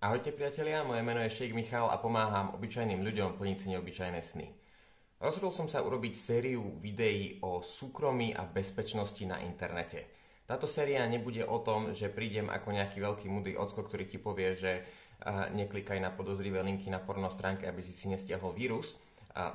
Ahojte priatelia, moje meno je Šejk Michal a pomáham obyčajným ľuďom plniť si neobyčajné sny. Rozhodol som sa urobiť sériu videí o súkromí a bezpečnosti na internete. Táto séria nebude o tom, že prídem ako nejaký veľký múdry ocko, ktorý ti povie, že neklikaj na podozrivé linky na porno stránke, aby si nestiahol vírus.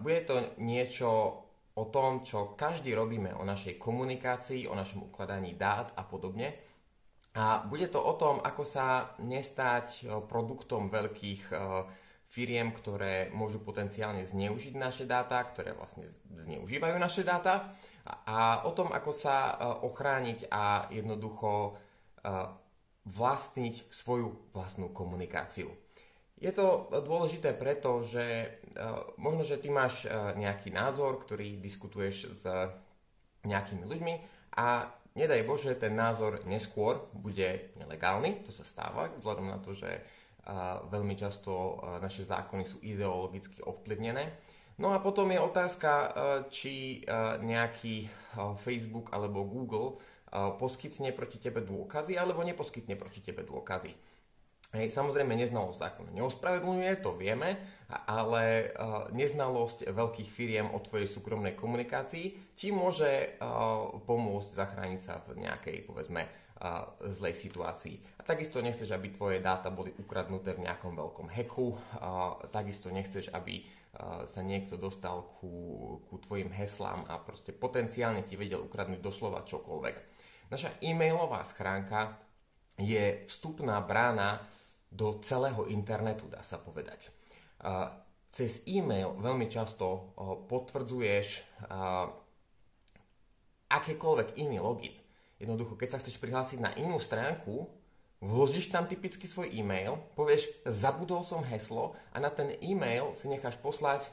Bude to niečo o tom, čo každý robíme, o našej komunikácii, o našom ukladaní dát a podobne. A bude to o tom, ako sa nestať produktom veľkých firiem, ktoré môžu potenciálne zneužiť naše dáta, ktoré vlastne zneužívajú naše dáta, a o tom, ako sa ochrániť a jednoducho vlastniť svoju vlastnú komunikáciu. Je to dôležité preto, že možno, že ty máš nejaký názor, ktorý diskutuješ s nejakými ľuďmi a nedaj Bože, ten názor neskôr bude nelegálny, to sa stáva, vzhľadom na to, že veľmi často naše zákony sú ideologicky ovplyvnené. No a potom je otázka, či nejaký Facebook alebo Google poskytne proti tebe dôkazy, alebo neposkytne proti tebe dôkazy. Hej, samozrejme, neznalosť zákona neospravedlňuje, to vieme, ale neznalosť veľkých firiem o tvojej súkromnej komunikácii ti môže pomôcť zachrániť sa v nejakej, povedzme, zlej situácii. A takisto nechceš, aby tvoje dáta boli ukradnuté v nejakom veľkom hacku, takisto nechceš, aby sa niekto dostal ku tvojim heslám a proste potenciálne ti vedel ukradnúť doslova čokoľvek. Naša e-mailová schránka je vstupná brána do celého internetu, dá sa povedať. Cez e-mail veľmi často potvrdzuješ akýkoľvek iný login. Jednoducho, keď sa chceš prihlásiť na inú stránku, vložíš tam typicky svoj e-mail, povieš, zabudol som heslo a na ten e-mail si necháš poslať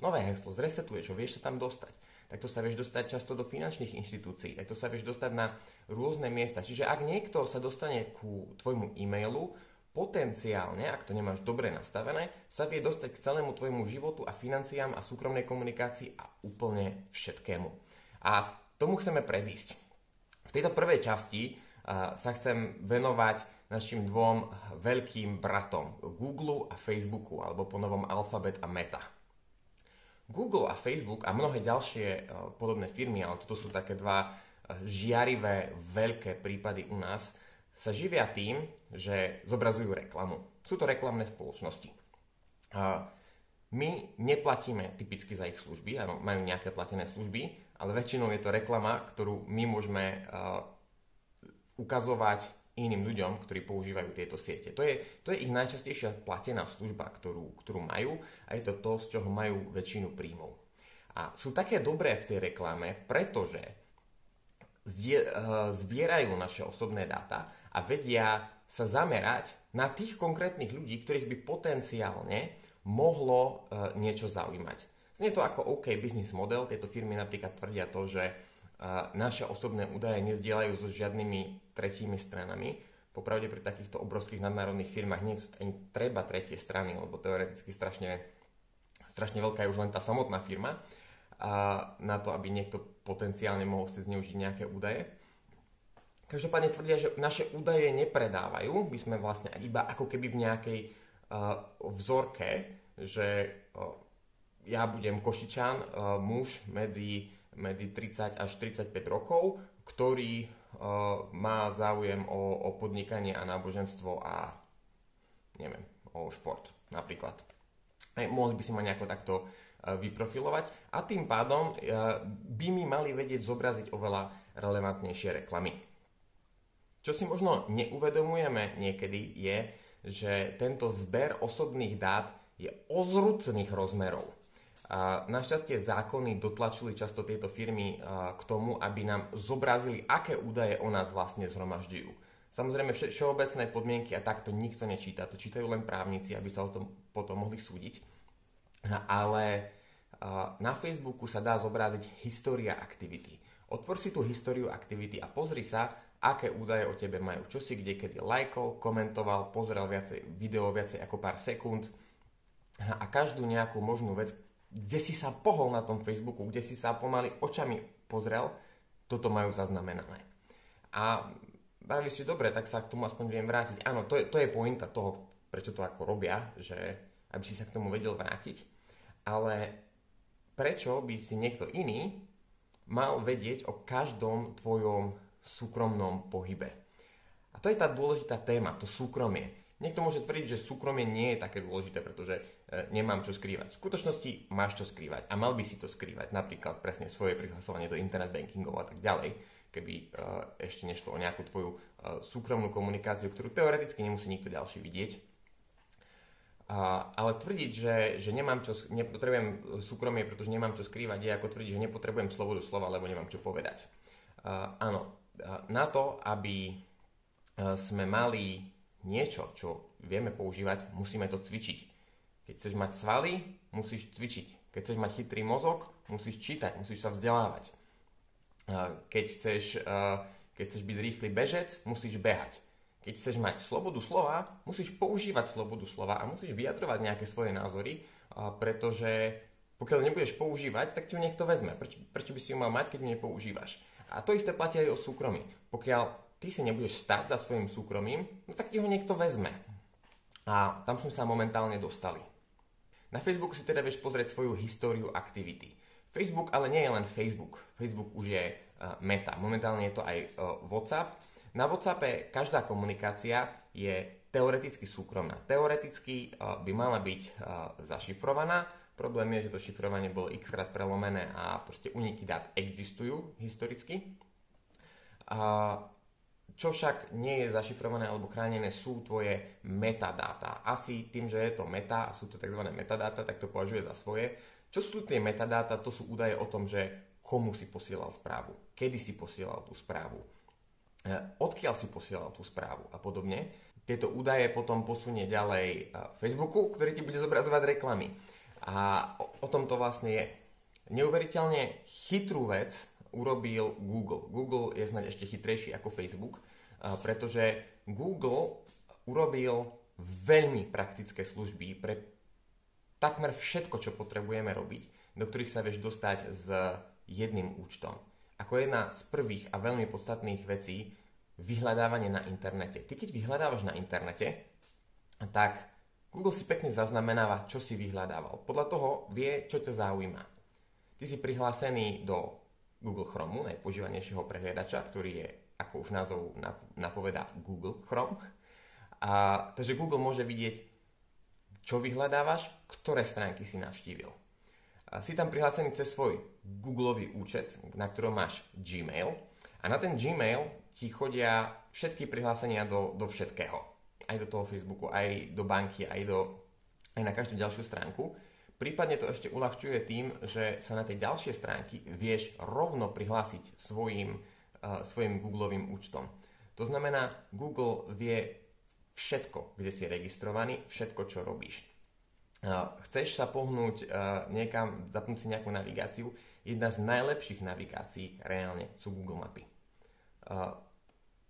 nové heslo, zresetuješ ho, vieš sa tam dostať. Takto sa vieš dostať často do finančných inštitúcií, takto sa vieš dostať na rôzne miesta. Čiže ak niekto sa dostane ku tvojmu e-mailu, potenciálne, ak to nemáš dobre nastavené, sa vie dostať k celému tvojmu životu a financiám a súkromnej komunikácii a úplne všetkému. A tomu chceme predísť. V tejto prvej časti sa chcem venovať našim dvom veľkým bratom, Google a Facebooku, alebo po novom Alphabet a Meta. Google a Facebook a mnohé ďalšie podobné firmy, ale toto sú také dva žiarivé, veľké prípady u nás, sa živia tým, že zobrazujú reklamu. Sú to reklamné spoločnosti. My neplatíme typicky za ich služby, áno, majú nejaké platené služby, ale väčšinou je to reklama, ktorú my môžeme ukazovať iným ľuďom, ktorí používajú tieto siete. To je ich najčastejšia platená služba, ktorú majú, a je to to, z čoho majú väčšinu príjmov. A sú také dobré v tej reklame, pretože zbierajú naše osobné dáta a vedia sa zamerať na tých konkrétnych ľudí, ktorých by potenciálne mohlo niečo zaujímať. Znie to ako OK business model. Tieto firmy napríklad tvrdia to, že naše osobné údaje nezdieľajú so žiadnymi tretími stranami. Popravde pri takýchto obrovských nadnárodných firmách nie sú ani treba tretie strany, lebo teoreticky strašne veľká je už len tá samotná firma na to, aby niekto potenciálne mohol si zneužiť nejaké údaje. Každopádne tvrdia, že naše údaje nepredávajú. My sme vlastne iba ako keby v nejakej vzorke, že ja budem Košičan, muž medzi 30 až 35 rokov, ktorý má záujem o podnikanie a náboženstvo a neviem, o šport napríklad. Mohli by si ma nejako takto vyprofilovať a tým pádom by mi mali vedieť zobraziť oveľa relevantnejšie reklamy. Čo si možno neuvedomujeme niekedy je, že tento zber osobných dát je ozrutných rozmerov. Našťastie zákony dotlačili často tieto firmy k tomu, aby nám zobrazili, aké údaje o nás vlastne zhromažďujú. Samozrejme, všeobecné podmienky a takto nikto nečíta, to čítajú len právnici, aby sa o tom potom mohli súdiť. Ale na Facebooku sa dá zobraziť história aktivity. Otvor si tú históriu aktivity a pozri sa, aké údaje o tebe majú, čo si kde kedy lajkol, komentoval, pozrel video viacej ako pár sekúnd a každú nejakú možnú vec, kde si sa pohol na tom Facebooku, kde si sa pomaly očami pozrel, toto majú zaznamenané. A bavili si dobre, tak sa k tomu aspoň viem vrátiť. Áno, to je pointa toho prečo to ako robia, že aby si sa k tomu vedel vrátiť, ale prečo by si niekto iný mal vedieť o každom tvojom súkromnom pohybe. A to je tá dôležitá téma, to súkromie. Niekto môže tvrdiť, že súkromie nie je také dôležité, pretože nemám čo skrývať. V skutočnosti máš čo skrývať a mal by si to skrývať, napríklad presne svoje prihlasovanie do internet bankingov a tak ďalej, keby ešte nešlo o nejakú tvoju súkromnú komunikáciu, ktorú teoreticky nemusí nikto ďalší vidieť. Ale tvrdiť, že nepotrebujem súkromie, pretože nemám čo skrývať, je ako tvrdiť, že nepotrebujem slobodu slova, lebo nemám čo povedať. Áno, na to, aby sme mali niečo, čo vieme používať, musíme to cvičiť. Keď chceš mať svaly, musíš cvičiť. Keď chceš mať chytrý mozog, musíš čítať, musíš sa vzdelávať. Keď chceš byť rýchly bežec, musíš behať. Keď chceš mať slobodu slova, musíš používať slobodu slova a musíš vyjadrovať nejaké svoje názory, pretože pokiaľ nebudeš používať, tak ti ju niekto vezme. Prečo by si ju mal mať, keď ju nepoužívaš? A to isté platí aj o súkromí. Pokiaľ ty si nebudeš stáť za svojím súkromím, no tak ti ho niekto vezme. A tam sme sa momentálne dostali. Na Facebooku si teda vieš pozrieť svoju históriu aktivity. Facebook ale nie je len Facebook. Facebook už je Meta. Momentálne je to aj WhatsApp. Na WhatsAppe každá komunikácia je teoreticky súkromná. Teoreticky by mala byť zašifrovaná. Problém je, že to šifrovanie bolo x-krát prelomené a proste úniky dát existujú historicky. Čo však nie je zašifrované alebo chránené, sú tvoje metadáta. Asi tým, že je to meta a sú to tzv. Metadáta, tak to považuje za svoje. Čo sú tie metadáta? To sú údaje o tom, že komu si posielal správu, kedy si posielal tú správu, odkiaľ si posielal tú správu a podobne. Tieto údaje potom posunie ďalej Facebooku, ktorý ti bude zobrazovať reklamy. A o tom to vlastne je. Neuveriteľne chytrú vec urobil Google. Google je snáď ešte chytrejší ako Facebook, pretože Google urobil veľmi praktické služby pre takmer všetko, čo potrebujeme robiť, do ktorých sa vieš dostať s jedným účtom. Ako jedna z prvých a veľmi podstatných vecí vyhľadávanie na internete. Ty keď vyhľadávaš na internete, tak Google si pekne zaznamenáva, čo si vyhľadával. Podľa toho vie, čo ťa zaujíma. Ty si prihlásený do Google Chromu, najpoužívanejšieho prehliadača, ktorý je, ako už názov napovedá, Google Chrome. Takže Google môže vidieť, čo vyhľadávaš, ktoré stránky si navštívil. Si tam prihlásený cez svoj Googlový účet, na ktorom máš Gmail. A na ten Gmail ti chodia všetky prihlásenia do všetkého. Aj do toho Facebooku, aj do banky, aj na každú ďalšiu stránku. Prípadne to ešte uľahčuje tým, že sa na tej ďalšie stránky vieš rovno prihlásiť svojim Googlovým účtom. To znamená, Google vie všetko, kde si registrovaný, všetko, čo robíš. Chceš sa pohnúť niekam, zapnúť si nejakú navigáciu, jedna z najlepších navigácií reálne sú Google mapy.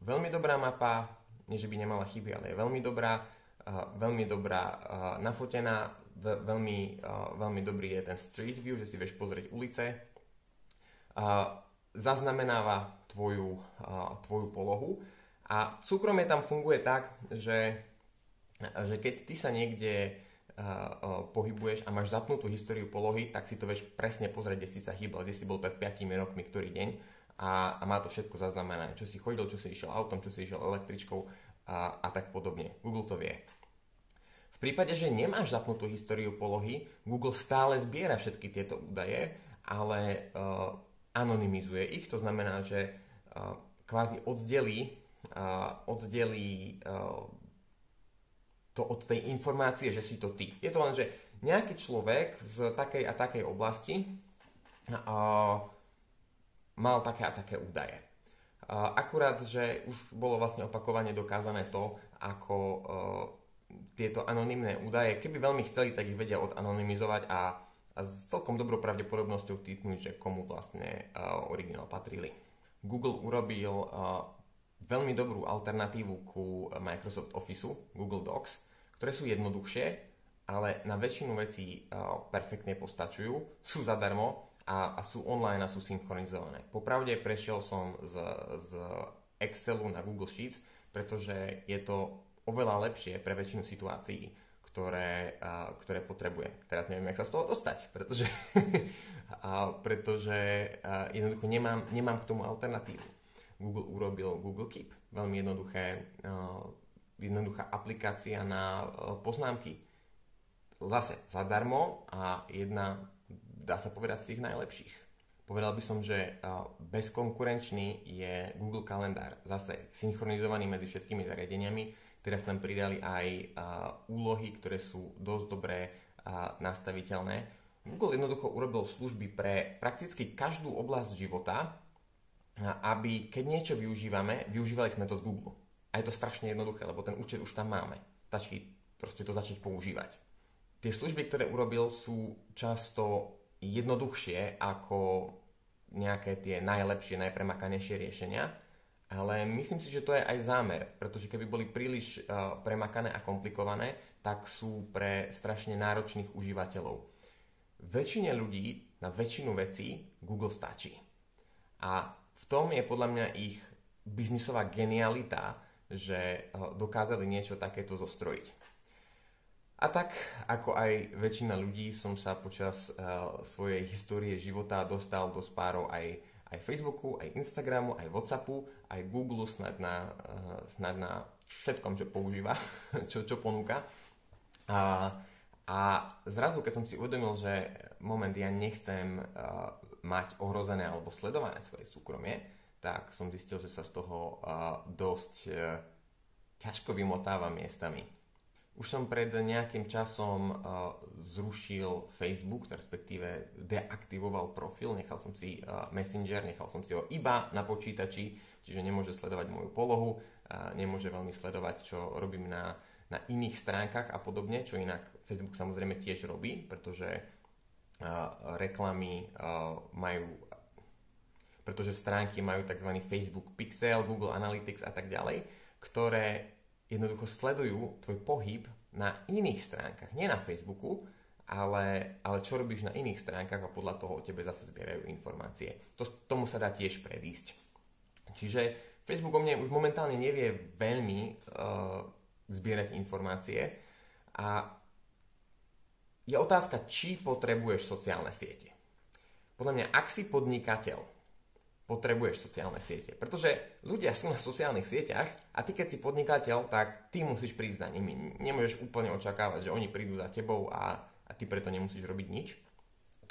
Veľmi dobrá mapa, nie že by nemala chyby, ale je veľmi dobrá nafotená, veľmi dobrý je ten Street View, že si vieš pozrieť ulice. Zaznamenáva tvoju polohu a súkromie tam funguje tak, že keď ty sa niekde pohybuješ a máš zapnutú históriu polohy, tak si to vieš presne pozrieť, kde si sa hýbal, kde si bol pred 5 rokmi, ktorý deň a má to všetko zaznamenané, čo si chodil, čo si išiel autom, čo si išiel električkou a tak podobne. Google to vie. V prípade, že nemáš zapnutú históriu polohy, Google stále zbiera všetky tieto údaje, ale anonymizuje ich, to znamená, že kvázi oddelí to od tej informácie, že si to ty. Je to len, že nejaký človek z takej a takej oblasti mal také a také údaje. Akurát, že už bolo vlastne opakovane dokázané to, ako tieto anonymné údaje, keby veľmi chceli, tak ich vedia odanonymizovať a s celkom dobrou pravdepodobnosťou tipnúť, že komu vlastne originál patrili. Google urobil veľmi dobrú alternatívu ku Microsoft Officeu, Google Docs, ktoré sú jednoduchšie, ale na väčšinu vecí perfektne postačujú, sú zadarmo a sú online a sú synchronizované. Popravde prešiel som z Excelu na Google Sheets, pretože je to oveľa lepšie pre väčšinu situácií, ktoré potrebujem. Teraz neviem, jak sa z toho dostať, pretože jednoducho nemám k tomu alternatívu. Google urobil Google Keep, veľmi jednoduchá aplikácia na poznámky. Zase zadarmo a jedna, dá sa povedať, z tých najlepších. Povedal by som, že bezkonkurenčný je Google Kalendár. Zase synchronizovaný medzi všetkými zariadeniami. Teraz tam pridali aj úlohy, ktoré sú dosť dobre nastaviteľné. Google jednoducho urobil služby pre prakticky každú oblasť života, aby keď niečo využívali sme to z Google. A je to strašne jednoduché, lebo ten účet už tam máme. Stačí proste to začať používať. Tie služby, ktoré urobil, sú často jednoduchšie ako nejaké tie najlepšie, najpremakanejšie riešenia, ale myslím si, že to je aj zámer, pretože keby boli príliš premakané a komplikované, tak sú pre strašne náročných užívateľov. Väčšine ľudí na väčšinu vecí Google stačí. A v tom je podľa mňa ich biznisová genialita, že dokázali niečo takéto zostrojiť. A tak, ako aj väčšina ľudí, som sa počas svojej histórie života dostal do spárov aj Facebooku, aj Instagramu, aj Whatsappu, aj Google, snad na všetkom, čo používa, čo ponúka. A zrazu, keď som si uvedomil, že ja nechcem mať ohrozené alebo sledované svoje súkromie, tak som zistil, že sa z toho dosť ťažko vymotávam miestami. Už som pred nejakým časom zrušil Facebook, respektíve deaktivoval profil, nechal som si Messenger, nechal som si ho iba na počítači, čiže nemôže sledovať moju polohu, nemôže veľmi sledovať, čo robím na iných stránkach a podobne, čo inak Facebook samozrejme tiež robí, pretože reklamy pretože stránky majú tzv. Facebook Pixel, Google Analytics a tak ďalej, ktoré jednoducho sledujú tvoj pohyb na iných stránkach, nie na Facebooku, ale čo robíš na iných stránkach a podľa toho o tebe zase zbierajú informácie. Tomu sa dá tiež predísť. Čiže Facebook o mne už momentálne nevie veľmi zbierať informácie a je otázka, či potrebuješ sociálne siete. Podľa mňa, ak si podnikateľ, potrebuješ sociálne siete. Pretože ľudia sú na sociálnych sieťach a ty, keď si podnikateľ, tak ty musíš prísť za nimi. Nemôžeš úplne očakávať, že oni prídu za tebou a ty preto nemusíš robiť nič.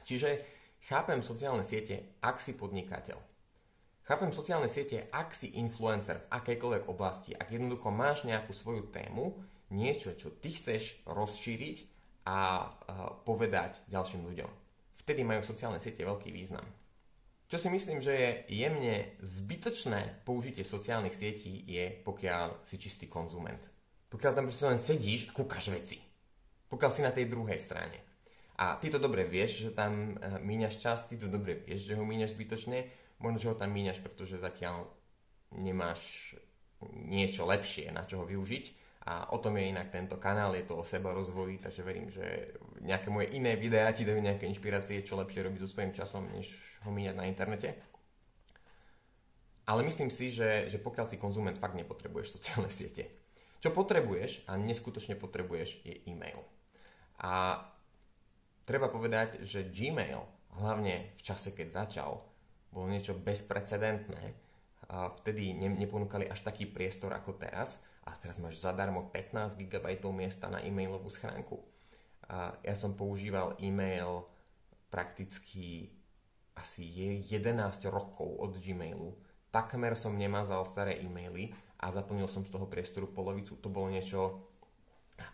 Čiže chápem sociálne siete, ak si podnikateľ. Chápem sociálne siete, ak si influencer v akejkoľvek oblasti, ak jednoducho máš nejakú svoju tému, niečo, čo ty chceš rozšíriť a povedať ďalším ľuďom. Vtedy majú sociálne siete veľký význam. Čo si myslím, že je jemne zbytočné použitie sociálnych sietí je, pokiaľ si čistý konzument. Pokiaľ tam proste len sedíš a kúkaš veci. Pokiaľ si na tej druhej strane. A ty to dobre vieš, že tam míňaš čas, ty to dobre vieš, že ho míňaš zbytočne, možno, že ho tam míňaš, pretože zatiaľ nemáš niečo lepšie, na čo ho využiť. A o tom je inak tento kanál, je to o seba rozvoji, takže verím, že nejaké moje iné videá ti dajú nejaké inšpirácie, čo lepšie robiť so svojím časom, než ho míňať na internete. Ale myslím si, že pokiaľ si konzument, fakt nepotrebuješ sociálne siete. Čo potrebuješ a neskutočne potrebuješ je e-mail. A treba povedať, že Gmail, hlavne v čase, keď začal, bolo niečo bezprecedentné. Vtedy neponúkali až taký priestor ako teraz. A teraz máš zadarmo 15 GB miesta na e-mailovú schránku. Ja som používal e-mail prakticky asi 11 rokov od Gmailu. Takmer som nemazal staré e-maily a zaplnil som z toho priestoru polovicu. To bolo niečo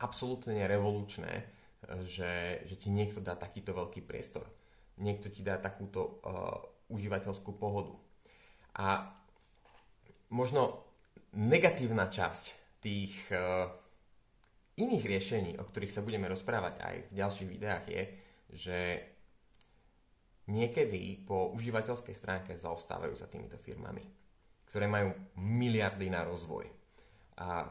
absolútne revolučné, že ti niekto dá takýto veľký priestor. Niekto ti dá takúto užívateľskú pohodu. A možno negatívna časť tých iných riešení, o ktorých sa budeme rozprávať aj v ďalších videách, je, že niekedy po užívateľskej stránke zaostávajú za týmito firmami, ktoré majú miliardy na rozvoj. A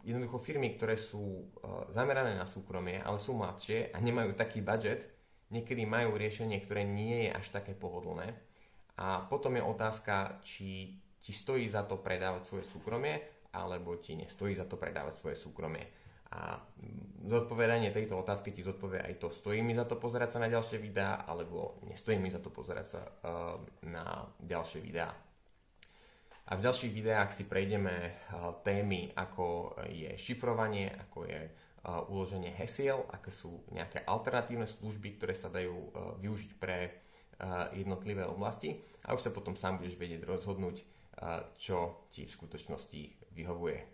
jednoducho firmy, ktoré sú zamerané na súkromie, ale sú mladšie a nemajú taký budget, niekedy majú riešenie, ktoré nie je až také pohodlné. A potom je otázka, či ti stojí za to predávať svoje súkromie alebo ti nestojí za to predávať svoje súkromie. A zodpovedanie tejto otázky ti zodpovie aj to, stojí mi za to pozerať sa na ďalšie videá, alebo nestojí mi za to pozerať sa na ďalšie videá. A v ďalších videách si prejdeme témy, ako je šifrovanie, ako je uloženie hesiel, aké sú nejaké alternatívne služby, ktoré sa dajú využiť pre jednotlivé oblasti, a už sa potom sám budeš vedieť rozhodnúť, čo ti v skutočnosti vyhovuje.